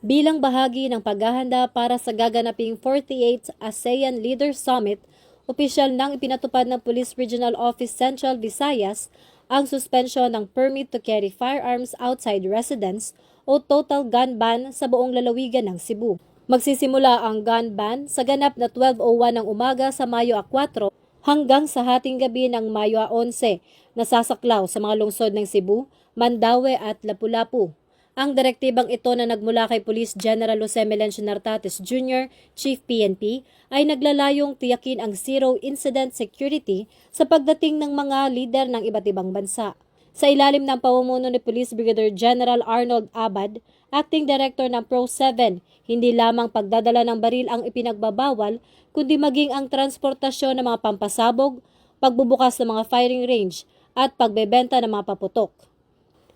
Bilang bahagi ng paghahanda para sa gaganaping 48th ASEAN Leaders Summit, opisyal nang ipinatupad ng Police Regional Office Central Visayas ang suspensyon ng permit to carry firearms outside residence o total gun ban sa buong lalawigan ng Cebu. Magsisimula ang gun ban sa ganap na 12:01 ng umaga sa Mayo 4 hanggang sa hating gabi ng Mayo 11 na sasaklaw sa mga lungsod ng Cebu, Mandaue at Lapu-Lapu. Ang direktibang ito na nagmula kay Police General Jose Melencio Nartates Jr., Chief PNP, ay naglalayong tiyakin ang zero incident security sa pagdating ng mga lider ng iba't ibang bansa. Sa ilalim ng pamumuno ni Police Brigadier General Arnold Abad, Acting Director ng Pro-7, hindi lamang pagdadala ng baril ang ipinagbabawal, kundi maging ang transportasyon ng mga pampasabog, pagbubukas ng mga firing range, at pagbebenta ng mga paputok.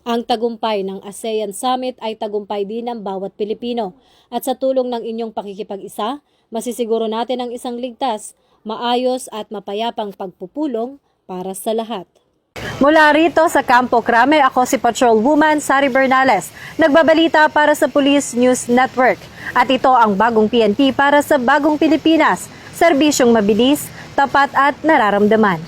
Ang tagumpay ng ASEAN Summit ay tagumpay din ng bawat Pilipino at sa tulong ng inyong pakikipag-isa, masisiguro natin ang isang ligtas, maayos at mapayapang pagpupulong para sa lahat. Mula rito sa Campo Crame, ako si Patrolwoman Sari Bernales, nagbabalita para sa Police News Network. At ito ang bagong PNP para sa bagong Pilipinas, serbisyong mabilis, tapat at nararamdaman.